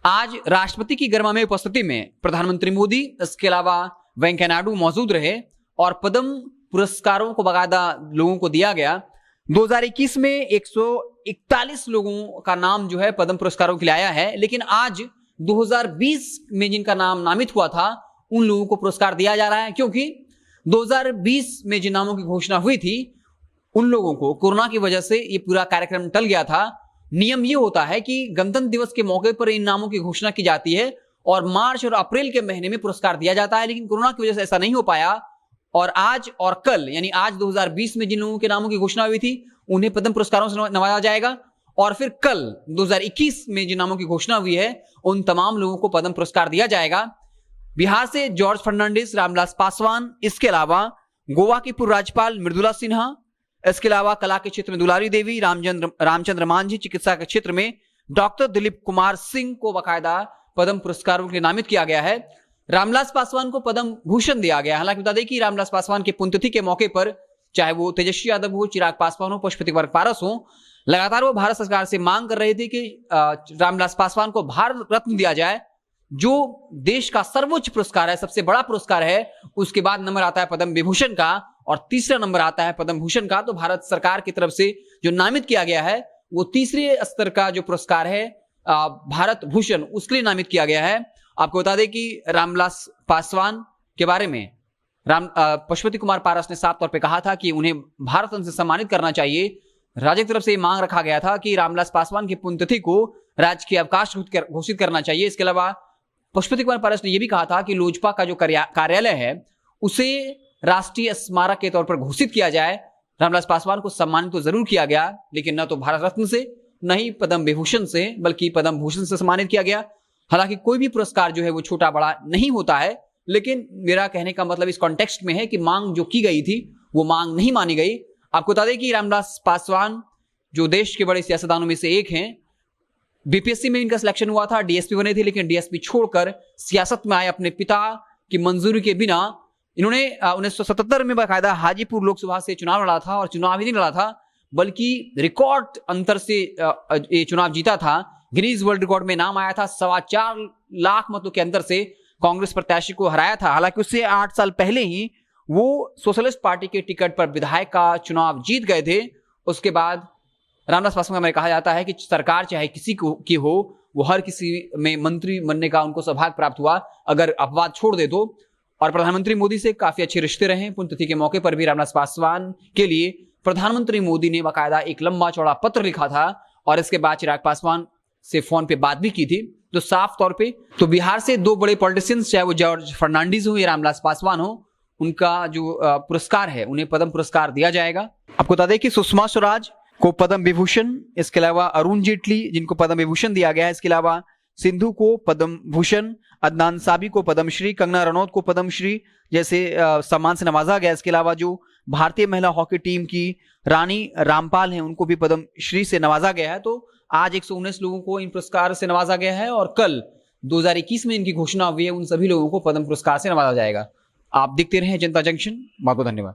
आज राष्ट्रपति की गर्मामे उपस्थिति में प्रधानमंत्री मोदी, इसके अलावा वेंकैया नायडू मौजूद रहे और पद्म पुरस्कारों को बाकायदा लोगों को दिया गया। 2021 में 141 लोगों का नाम जो है पद्म पुरस्कारों के लिए आया है, लेकिन आज 2020 में जिनका नाम नामित हुआ था उन लोगों को पुरस्कार दिया जा रहा है, क्योंकि 2020 में जिन नामों की घोषणा हुई थी उन लोगों को कोरोना की वजह से ये पूरा कार्यक्रम टल गया था। नियम ये होता है कि गणतंत्र दिवस के मौके पर इन नामों की घोषणा की जाती है और मार्च और अप्रैल के महीने में पुरस्कार दिया जाता है, लेकिन कोरोना की वजह से ऐसा नहीं हो पाया और आज और कल यानी आज 2020 में जिन लोगों के नामों की घोषणा हुई थी उन्हें पद्म पुरस्कारों से नवाजा जाएगा और फिर कल 2021 में जिन नामों की घोषणा हुई है उन तमाम लोगों को पद्म पुरस्कार दिया जाएगा। बिहार से जॉर्ज फर्नांडिस, रामविलास पासवान, इसके अलावा गोवा की पूर्व राज्यपाल मृदुला सिन्हा, इसके अलावा कला के क्षेत्र में दुलारी देवी, रामचंद्र मांझी, चिकित्सा के क्षेत्र में डॉक्टर दिलीप कुमार सिंह को बाकायदा पद्म पुरस्कारों के लिए नामित किया गया है। रामविलास पासवान को पद्म भूषण दिया गया। हालांकि बता दें कि रामविलास पासवान की पुण्यतिथि के मौके पर चाहे वो तेजस्वी यादव हो, चिराग पासवान हो, पशुपति कुमार पारस हो, लगातार वो भारत सरकार से मांग कर रहे थे कि रामविलास पासवान को भारत रत्न दिया जाए, जो देश का सर्वोच्च पुरस्कार है, सबसे बड़ा पुरस्कार है। उसके बाद नंबर आता है पद्म विभूषण का और तीसरा नंबर आता है पद्म भूषण का। तो भारत सरकार की तरफ से जो नामित किया गया है वो तीसरे स्तर का जो पुरस्कार है भारत भूषण, उसके लिए नामित किया गया है। आपको बता दें कि रामविलास पासवान के बारे में पशुपति कुमार पारस ने साफ तौर पे कहा था कि उन्हें भारत रत्न से सम्मानित करना चाहिए। राज्य की तरफ से मांग रखा गया था कि रामविलास पासवान की पुण्यतिथि को राजकीय अवकाश घोषित करना चाहिए। इसके अलावा पशुपति कुमार पारस ने यह भी कहा था कि लोजपा का जो कार्यालय है उसे राष्ट्रीय स्मारक के तौर पर घोषित किया जाए। रामविलास पासवान को सम्मानित तो जरूर किया गया, लेकिन न तो भारत रत्न से, न ही पद्म विभूषण से, बल्कि पद्म भूषण से सम्मानित किया गया। हालांकि कोई भी पुरस्कार जो है वो छोटा बड़ा नहीं होता है, लेकिन मेरा कहने का मतलब इस कॉन्टेक्स्ट में है कि मांग जो की गई थी वो मांग नहीं मानी गई। आपको बता दें कि रामविलास पासवान जो देश के बड़े सियासतदानों में से एक हैं, बीपीएससी में इनका सिलेक्शन हुआ था, डीएसपी बने थे, लेकिन डीएसपी छोड़कर सियासत में आए अपने पिता की मंजूरी के बिना। इन्होंने 1977 में बाकायदा हाजीपुर लोकसभा से चुनाव लड़ा था और चुनाव ही नहीं लड़ा था बल्कि रिकॉर्ड अंतर से ये चुनाव जीता था। गिनीज वर्ल्ड रिकॉर्ड में नाम आया था। 4.25 लाख मतों के अंतर से कांग्रेस प्रत्याशी को हराया था। हालांकि उससे 8 साल पहले ही वो सोशलिस्ट पार्टी के टिकट पर विधायक का चुनाव जीत गए थे। उसके बाद रामविलास पासवान में कहा जाता है कि सरकार चाहे किसी को की हो, वो हर किसी में मंत्री बनने का उनको सौभाग्य प्राप्त हुआ, अगर अपवाद छोड़ दे तो। और प्रधानमंत्री मोदी से काफी अच्छे रिश्ते रहे। पुण्यतिथि के मौके पर भी रामविलास पासवान के लिए प्रधानमंत्री मोदी ने बाकायदा एक लंबा चौड़ा पत्र लिखा था और इसके बाद चिराग पासवान से फोन पे बात भी की थी। तो साफ तौर पे तो बिहार से दो बड़े पॉलिटिशियंस, चाहे वो जॉर्ज फर्नांडिस हो या रामविलास पासवान हो, उनका जो पुरस्कार है उन्हें पद्म पुरस्कार दिया जाएगा। आपको बता दें कि सुषमा स्वराज को पद्म विभूषण, इसके अलावा अरुण जेटली जिनको पद्म विभूषण दिया गया है, इसके अलावा सिंधु को पद्म भूषण, अदनान साबी को पद्मश्री, कंगना रनौत को पद्मश्री जैसे सम्मान से नवाजा गया। इसके अलावा जो भारतीय महिला हॉकी टीम की रानी रामपाल हैं उनको भी पद्मश्री से नवाजा गया है। तो आज 119 लोगों को इन पुरस्कार से नवाजा गया है और कल 2021 में इनकी घोषणा हुई है, उन सभी लोगों को पद्म पुरस्कार से नवाजा जाएगा। आप देखते रहे जनता जंक्शन। बहुत बहुत धन्यवाद।